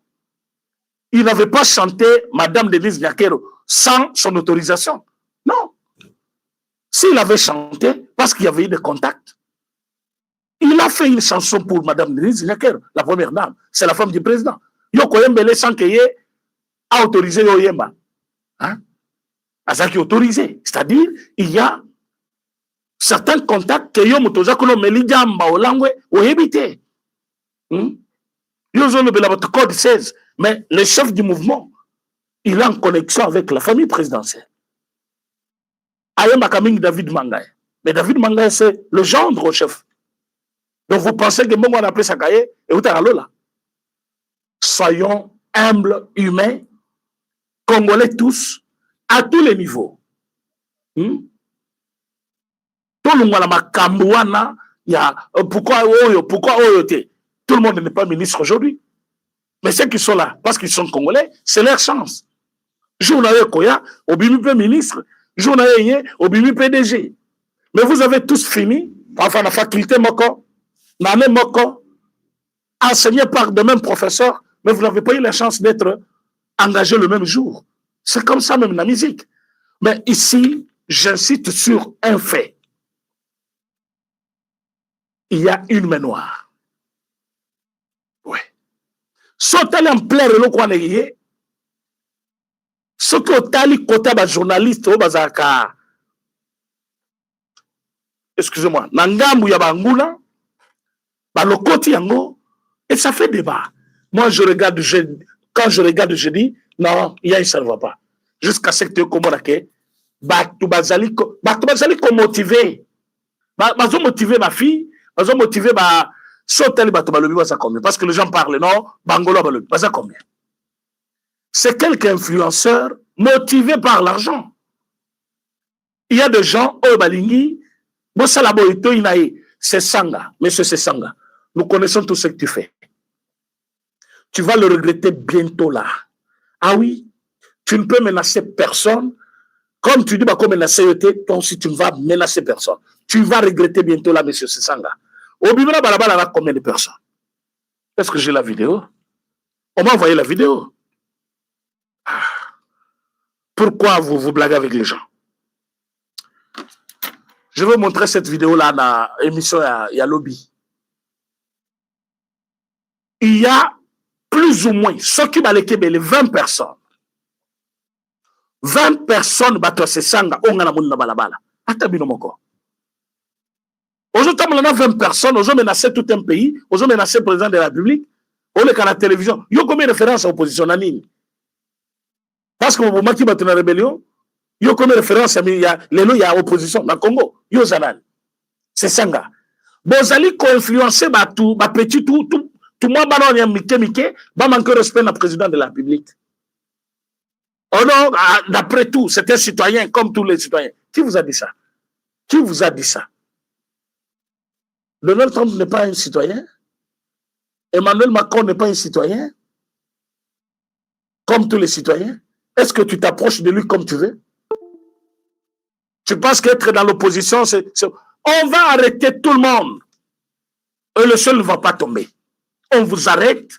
Il n'avait pas chanté Madame Denise Nyakero sans son autorisation. Non. S'il avait chanté, parce qu'il y avait eu des contacts, il a fait une chanson pour Madame Denise Nyakero, la première dame. C'est la femme du président. Yoko Yembele sans qu'il y ait à autoriser Yoyemba. Hein? Azaki autorisé. C'est-à-dire, il y a certains contacts que yo mutoza kono melijamba olangwe oyebite. Yo zone bela votre code 16, mais le chef du mouvement, il est en connexion avec la famille présidentielle. Ayemba Kaming David Mangaye. Mais David Mangaye, c'est le gendre au chef. Donc vous pensez que moi on appelle ça Kaye et vous t'as là. Soyons humbles, humains, Congolais tous, à tous les niveaux. Tout le monde a Makambouana, il y a pourquoi Oyote. Tout le monde n'est pas ministre aujourd'hui. Mais ceux qui sont là, parce qu'ils sont Congolais, c'est leur chance. Journaliste Koya, Obimi ministre, journaliste Obimi PDG. Mais vous avez tous fini, enfin la faculté Moko, l'année Moko, enseigné par de mêmes professeurs, mais vous n'avez pas eu la chance d'être engagé le même jour. C'est comme ça même la musique. Mais ici, j'insiste sur un fait. Il y a une main noire. Oui. Sautez en plein relais qu'on est. Ce que tali côté bas journaliste au bazaka. Excusez-moi. Nangambu ya banguna. Ba lokoti yango. Et ça fait débat. Moi, quand je regarde, je dis, non, ça ne va pas. Jusqu'à ce que tu aies Batu bazali ko motiver. Bazo motiver ma fille. Bazo motiver ba soteli batu balobi baza combien. Parce que les gens parlent, non, bangolo balobi baza combien. C'est quelques influenceurs motivés par l'argent. Il y a des gens, oh balingi, bosala boito inae, c'est Sanga, monsieur c'est Sanga. Nous connaissons tout ce que tu fais. Tu vas le regretter bientôt là. Ah oui, tu ne peux menacer personne. Comme tu dis, bah, comme menacer, toi aussi tu ne vas menacer personne. Tu vas regretter bientôt là, monsieur Sanga. Au Bibla Balabala, là, combien de personnes? Est-ce que j'ai la vidéo? On m'a envoyé la vidéo. Pourquoi vous vous blaguez avec les gens? Je vais vous montrer cette vidéo-là dans l'émission il y a Lobby. Il y a plus ou moins, ceux qui m'ont les 20 personnes. 20 personnes, c'est Sanga, on a la balabala. Atabino moko. Aujourd'hui, on a 20 personnes, on a menacé tout un pays, on a menacé le président de la République, on est à la télévision. Il y a combien de références à l'opposition? Parce que vous avez dit la rébellion, il y a combien de références il y a opposition dans le Congo? Il y a c'est Sanga. Vous allez influencer tout petit tout le monde va manquer respect au président de la République. Oh non, d'après tout, c'est un citoyen comme tous les citoyens. Qui vous a dit ça? Qui vous a dit ça? Donald Trump n'est pas un citoyen. Emmanuel Macron n'est pas un citoyen. Comme tous les citoyens. Est-ce que tu t'approches de lui comme tu veux? Tu penses qu'être dans l'opposition, on va arrêter tout le monde. Et le seul ne va pas tomber. On vous arrête.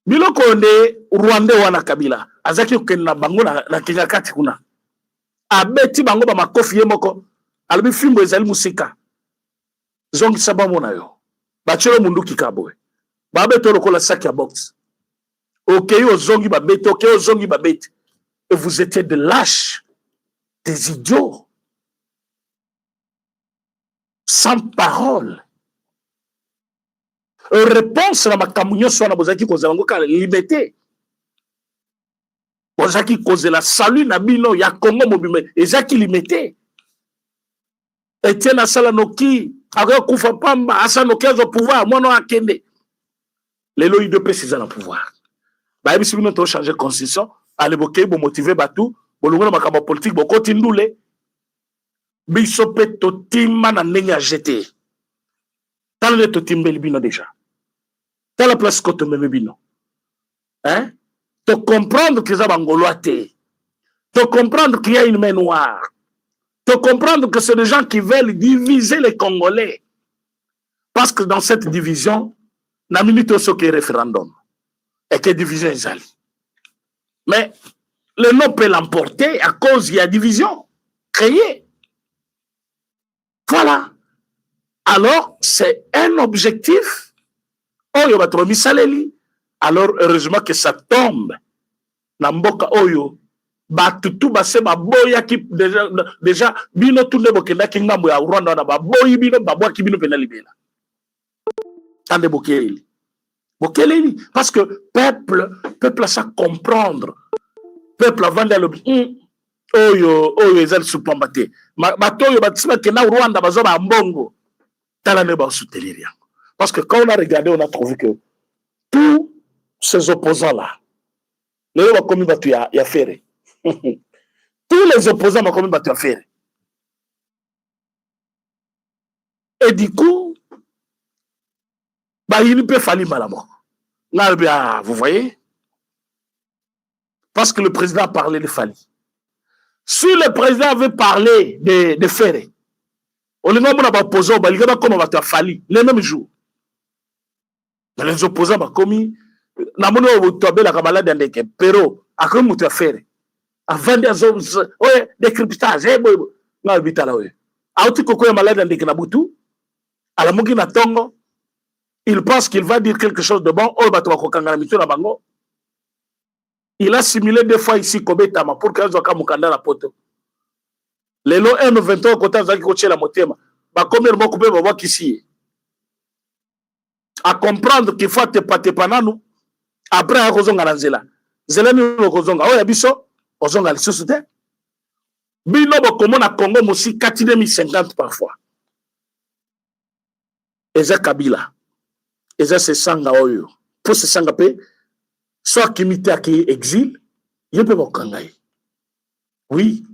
Biloko onde Rwanda wana Kabila. Azaki okenda bango na Kingakati kuna. Abeti bango ba makofi yemoko. Alobi fimbo ezali musika. Zongi sabamo na yo. Bachelo mundu kikabwe. Babeto lokola saki ya box. Okeyo zongi babeti, okeyo zongi babeti. Et vous étiez de lâches, des idiots, sans parole. Réponse à ma camouflage sur la bozaki cause la liberté. Bozaki cause la salut nabino ya Congo mobile. Ezaki limité. Etienne Asalanoki, avec Koufa Pamba, Asanoki au pouvoir, moi non akende. Les lois de paix c'est dans le pouvoir. Bah si nous avons changé de constitution, à l'époque pour motiver Batou, pour le gouvernement politique, pour continuer. Bisope totima na ndenge a jeté. Tant le totimbe libino déjà. Dans la place côté même bino. Hein? Te comprendre que ça bangoloate. Te comprendre qu'il y a une main noire. Te comprendre que c'est des gens qui veulent diviser les Congolais. Parce que dans cette division, na minute au soke référendum. Et que division est allée. Mais le non peut l'emporter à cause de la division créée. Voilà. Alors, c'est un objectif. Oyo batromi saleli. Alors, heureusement que ça tombe. Namboka oyo. Batutu base baboya ki déjà bino tunde bokenda ki ngambo ya Rwanda na baboyi bino babwa ki bino pena libela. Tande bokeli. Bokeli parce que peuple ça comprendre. Peuple avant de le oyo ezali supambate. Batoyo batsima kena Rwanda bazo ba mbongo. Tala ne ba soutenir yango. Parce que quand on a regardé on a trouvé que tous ces opposants là les va comme batu ya faire. Tous les opposants m'ont comme battu à faire. Et du coup, bah, il peut falloir malamment. Là, vous voyez? Parce que le président a parlé de Fali. Si le président avait parlé de Ferré, on les nomme opposants, il y a comme on va te Fali, les mêmes jours. Les opposants ont commis, n'a pas de la camarade d'Andeke, pero, à comme on te Ferré. Avant de décryptage, non, bitala oui. Auti koko ya malade ndeke na butu, ala mugi na tongo, il pense qu'il va dire quelque chose de bon, oh bato bakokanga na mitu na bango. Il a simulé deux fois ici Kobetama pour qu'il soit mukanda na poto. Lelo M23 kota zaki ko tshela motema, ba combien de mots ba wa kisi. À comprendre qu'il faut te patepa nanu après a kozonga na nzela. Nzela ni kozonga, oh ya biso ozonga lisusu te. Bino bokomo na Congo mosi 4050 parfois. Eza Kabila. Eza se sanga oyo. Pour se sanga pe, soit kimite à qui exil, yebe bokangai. Oui.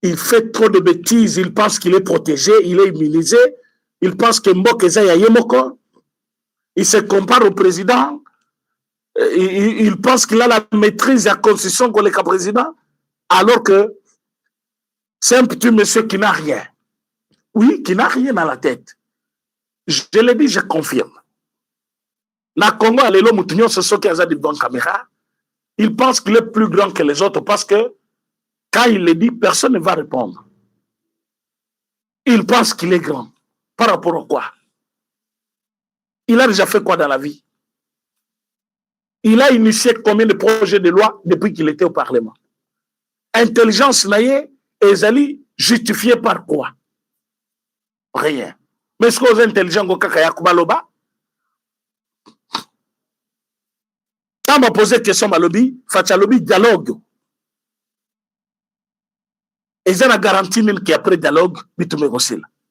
Il fait trop de bêtises, il pense qu'il est protégé, il est immunisé, il pense que Mbok eza ya yemoko. Il se compare au président. Il pense qu'il a la maîtrise de la constitution comme le président. Alors que c'est un petit monsieur qui n'a rien. Oui, qui n'a rien dans la tête. Je l'ai dit, je confirme. Na Congo, Alelo Moutinho, c'est ce qui a dit devant la caméra. Il pense qu'il est plus grand que les autres parce que quand il le dit, personne ne va répondre. Il pense qu'il est grand. Par rapport à quoi? Il a déjà fait quoi dans la vie? Il a initié combien de projets de loi depuis qu'il était au Parlement? Intelligence naïe, ezali justifié par quoi? Rien. Mais ce que vous intelligents Yakubaloba, quand on posé question Malobi, Fachalobi dialogue. Et ça a garanti qu'après dialogue,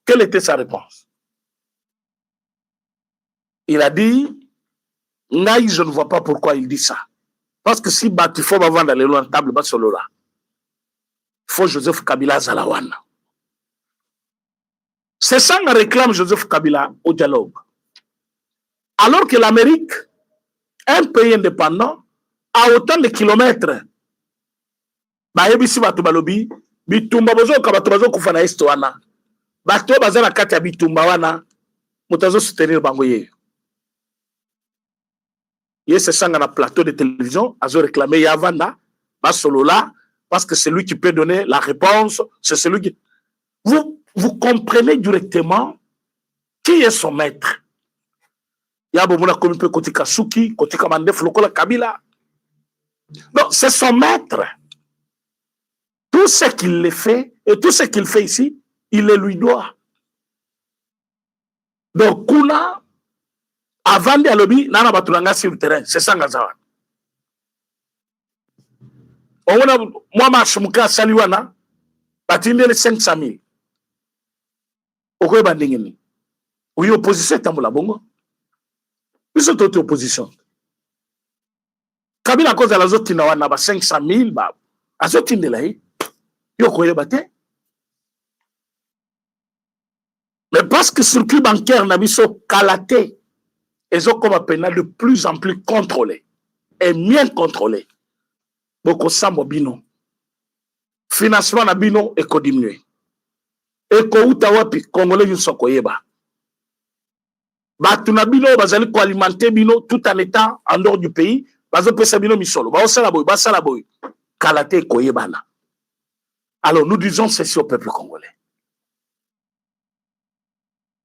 quelle était sa réponse? Il a dit, Naï, je ne vois pas pourquoi il dit ça. Parce que si il faut vendre les lois en table, il faut Joseph Kabila Zalawan. C'est ça qu'on réclame Joseph Kabila au dialogue. Alors que l'Amérique, un pays indépendant, a autant de kilomètres. Baebisi Batubalobi, Bitumba Bozo Kabatubazo Kufana Estoana. Bato Bazana Katia Bitumba Wana, Mutazo soutenir Bangoye. C'est ça dans le plateau de télévision, a réclamé Yavanda, Basolola, parce que c'est lui qui peut donner la réponse, c'est celui qui... Vous comprenez directement qui est son maître. Yabomuna comme peut Kotika Suki, Kotika Mandef, Lokola Kabila. Non, c'est son maître. Tout ce qu'il fait, et tout ce qu'il fait ici, il le lui doit. Donc, Kuna, avant de lobby, nana batulanga sur le terrain, c'est ça ngazawa. On a moi ma chumuka saliwana, batinde les 500 000. Okoye bandingeni. Oui, opposition tambola bongo. Ils sont toute opposition. Kabila cause à la zotina wana ba 500 000 ba. Azotinde la yi. Yo koye bate. Mais parce que le circuit bancaire n'a biso kalaté. Ils ont comme appel de plus en plus contrôlé et bien contrôlé. Beaucoup sambo bino. Financement na bino et ko diminuer. Et ko utawapi Congolais yusoko yeba. Batu na bino bazali ko alimenter bino tout en étant en dehors du pays, bazo pesa bino misolo. Ba osala boy, basala boy. Kalate koyebana. Alors nous disons ceci au peuple congolais.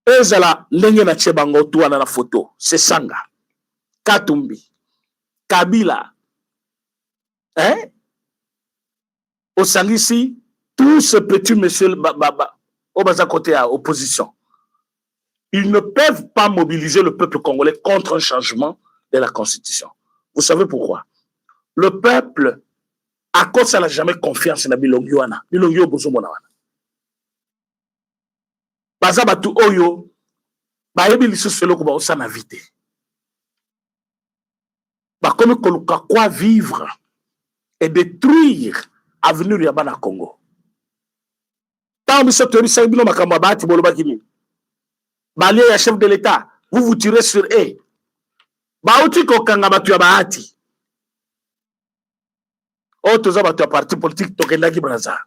Ezala ndenge na tchebango tuana na photo, c'est Sanga, Katumbi, Kabila, hein? Au Sangisi, tous ces petits messieurs au bas à côté à opposition. Ils ne peuvent pas mobiliser le peuple congolais contre un changement de la constitution. Vous savez pourquoi? Le peuple, à cause ça n'a jamais confiance dans Bilongyo wana. Bilongyo bozomona wana. Baza batu oyo, bayebi lisusu eloko ba osana vite. Comme koluka quoi vivre et détruire avenir ya bana Congo. Tant biso tori sa bino makambo bati bolo bakini. Balé ya chef de l'État, vous vous tirez sur eux. Baouti ko kanga batu ya bahati. O toza batu ya parti politique tokendaki Braza.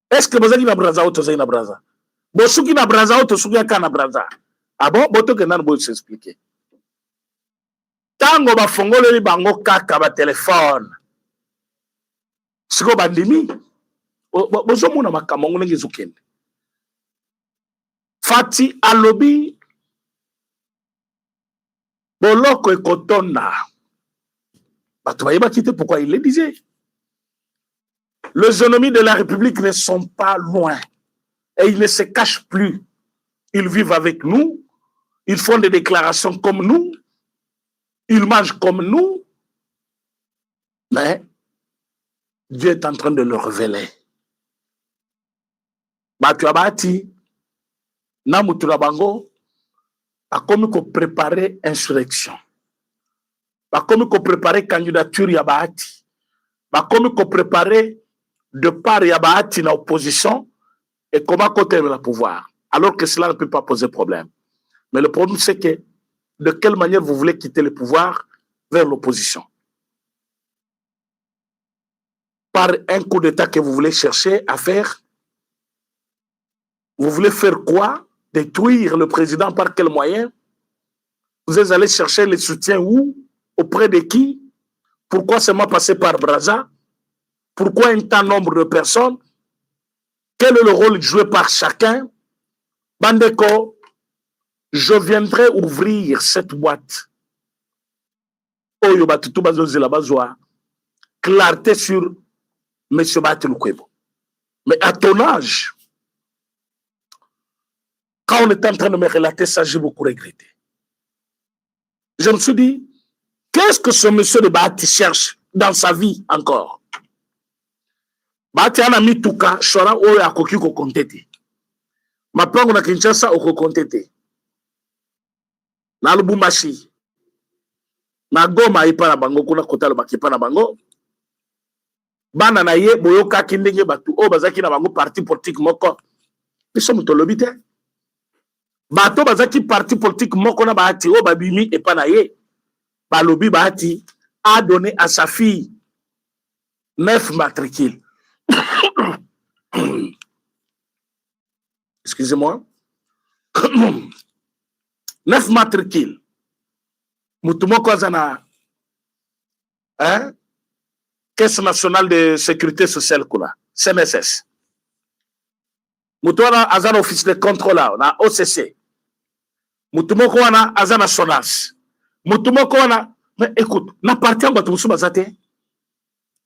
Est-ce que bozaki na Braza ou toza na Braza? Bosuki na Braza ou tosuki ya kana Braza? Ah bon, boto kendan bo s'expliquer. Tango ba fongoleli bango kaka ba téléphone. Siko bandimi. Bozomona makambo ngenge zokende. Fati alobi boloko ekotona. Bato bayeba kite pourquoi il le disait. Les ennemis de la République ne sont pas loin et ils ne se cachent plus. Ils vivent avec nous, ils font des déclarations comme nous, ils mangent comme nous, mais Dieu est en train de le révéler. Bato abati na mutura bango akomi ko préparer insurrection. Bakomi ko préparer candidature ya Bahati. Bakomi ko préparer de part ya Bahati na opposition et comment côté le pouvoir. Alors que cela ne peut pas poser problème. Mais le problème c'est que de quelle manière vous voulez quitter le pouvoir vers l'opposition? Par un coup d'État que vous voulez chercher à faire? Vous voulez faire quoi? Détruire le président par quel moyen? Vous êtes allé chercher le soutien où? Auprès de qui? Pourquoi seulement passer par Braza? Pourquoi un tant nombre de personnes? Quel est le rôle joué par chacun? Bandeko, je viendrai ouvrir cette boîte. Oyo batutu bazozi la bazwa. Clarté sur M. Batiloukwebo. Mais à ton âge, quand on est en train de me relater ça, j'ai beaucoup regretté. Je me suis dit, qu'est-ce que ce monsieur de Bahati cherche dans sa vie encore? Bahati ana mituka, shora oyo akoki ko kontete. Mapango na Kinshasa oko kontete. Na Lubumbashi. Na Goma ipa na bango kuna kotalo bakipa na bango. Bana na ye boyoka kindenge batu o bazaki na bango parti politique moko. Biso mutolobi te. Bato bazaki parti politique moko na Bahati o babimi epa na ye. Balobi Bahati a donné à sa fille 9 matricules. Excusez-moi. 9 matricules. Mutumoko Zana. Hein? Caisse nationale de sécurité sociale, CNSS. Mutumoko Azana office de contrôle, na OCC. Mutumoko Wana Azana SONAS. Mutumoko Wana. Mais écoute, na parti en Batumoussou Bazate,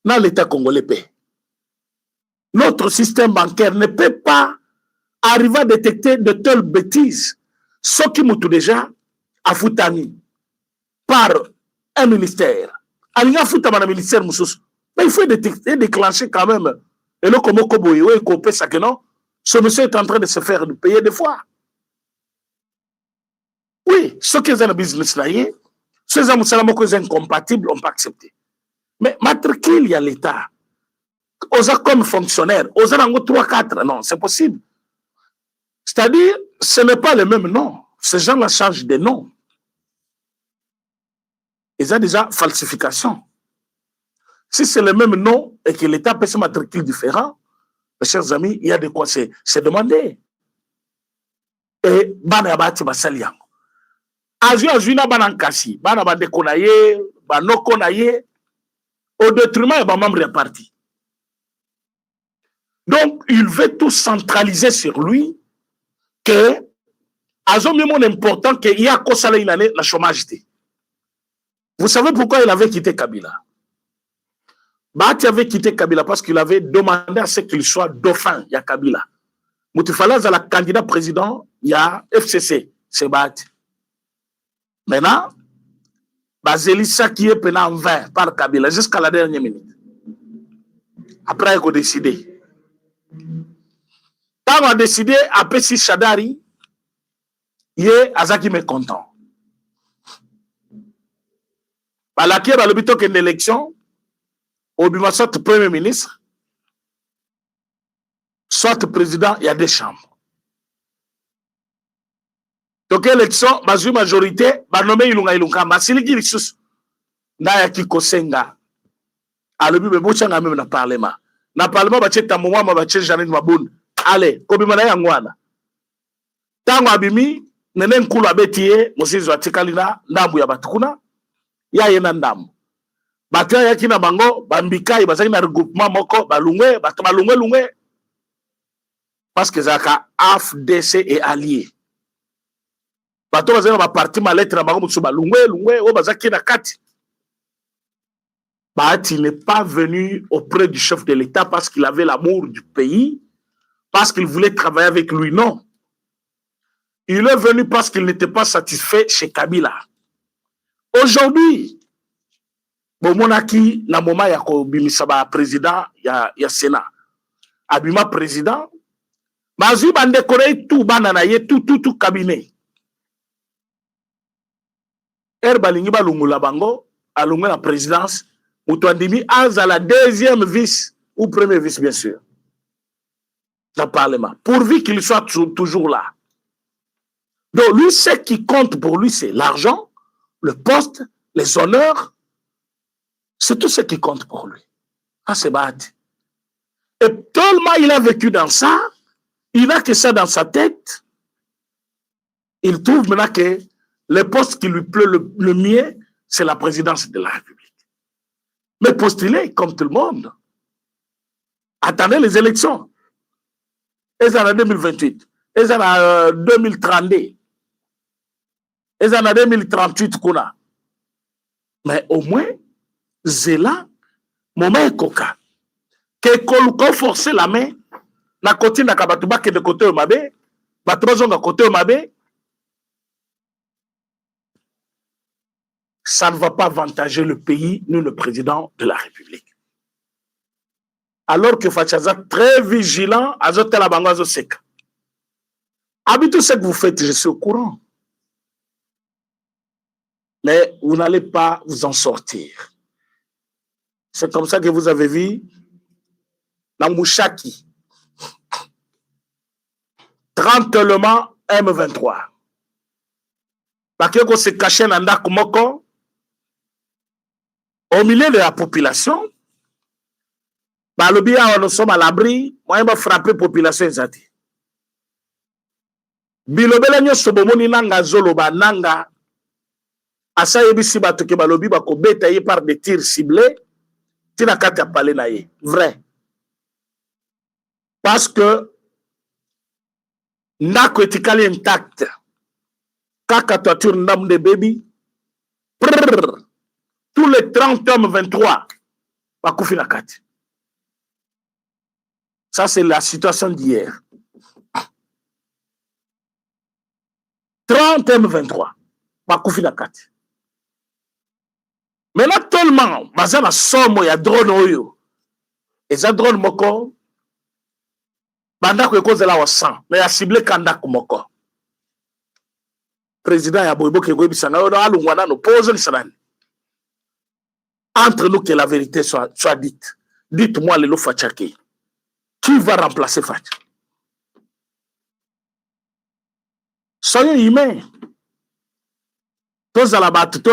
na l'État congolais paie. Notre système bancaire ne peut pas arriver à détecter de telles bêtises. Ce qui m'a tout déjà à Foutani par un ministère. Il ministère, mais il faut détecter, déclencher quand même. Et là, comme ce monsieur est en train de se faire payer des fois. Oui, ceux qui ont un business là, ceux qui sont incompatibles, on peut accepter. Mais matricule, il y a l'État. Osa comme fonctionnaire, osa nango 3-4, non, c'est possible. C'est-à-dire, ce n'est pas le même nom. Ces gens-là changent de nom. Ils ont déjà falsification. Si c'est le même nom et que l'État peut se matricule différent, mes chers amis, il y a de quoi se demander. et bana ya bati basali yango azwi na bana nkasi bana bandeko na ye banoko na ye au détriment ya bamembre ya parti. Donc il veut tout centraliser sur lui que azo mis mon important qu'il y a kosala une année la chômage. Vous savez pourquoi il avait quitté Kabila? Bahati avait quitté Kabila parce qu'il avait demandé à ce qu'il soit dauphin, il y a Kabila. Moutifala est la candidat président, il y a FCC, c'est Bahati. Maintenant, Bazelissa qui est pénal en vain par Kabila jusqu'à la dernière minute. Après, il a décidé. Quand on a décidé, après si Chadari, il est Azaki mécontent. La qui est le but d'une élection, au bima soit premier ministre, soit président, il y a des chambres. Donc l'élection, ma majorité, va nommer Ilunga, ma siliki lissus, na ya ki kosenga. A le but me bochanga même na parlement. Na parlement ba tcheta mwa ba tche Janine Maboun. Allez, ko bima na yangwana. Tango abimi, nene nkulu abetie, mosizo atikalina ndambu ya batukuna, ya yena ndambu. Batia yaki na bango, bambika, bazaki na regroupement moko, balungwe, balungwe. Parce que Zaka, AFDC est allié. Bato bazaki na parti ma lettre na bango, mutsu balungwe, o bazaki na kati. Bahati n'est pas venu auprès du chef de l'État parce qu'il avait l'amour du pays, parce qu'il voulait travailler avec lui, non. Il est venu parce qu'il n'était pas satisfait chez Kabila. Aujourd'hui, Monaki, na moment ya ko bimisaba président ya Sénat. Abima président, Mazu bande kore tout banana ye tout cabinet. Balingi balungula bango, alungu la présidence, Moutouandimi à la deuxième vice ou premier vice bien sûr. Dans le Parlement. Pourvu qu'il soit toujours là. Donc lui, ce qui compte pour lui, c'est l'argent, le poste, les honneurs. C'est tout ce qui compte pour lui. Ah, c'est Bahati. Et tellement il a vécu dans ça, il n'a que ça dans sa tête. Il trouve maintenant que le poste qui lui plaît le mieux, c'est la présidence de la République. Mais postuler comme tout le monde. Attendez les élections. Elles en 2028. Elles en 2032. Elles en 2038 qu'on a. Mais au moins, Zela, moment coca. Que Koluko force la main, na côté na kabatuba que de côté au mabe, batubazon à côté au mabe, ça ne va pas avantager le pays, ni le président de la République. Alors que Fachaza, très vigilant, azote la bango azoseka. Habitude ce que vous faites, je suis au courant. Mais vous n'allez pas vous en sortir. C'est comme ça que vous avez vu Namouchaki. 30 éléments M23. Parce qu'on se cachait dans Ndakumoko, au milieu de la population, nous sommes à l'abri, moi je vais frapper la population. Bilobela nyo sobomoni nanga zoloba nanga asa yebisi bato ke balobi bako beta ye par des tirs ciblés tina kati ya pale na ye. Vrai. Parce que ndako etikali intact. Kaka toiture ndam de baby. Tous les 30 hommes 23 bakufi na kati. Ça c'est la situation d'hier. 30 M23. Bakufi na kati. Mais là, tellement, baza na somo ya drone oyo. Et ça drone moko, banda ko cause la wa 100, mais ya ciblé kanda moko. Président ya boybo ke go bisanga o alungwana no pose ni sanani. Entre nous que la vérité soit dite. Dites-moi le Fachaki. Qui va remplacer Facha? Soyez humains. Tous à la batte,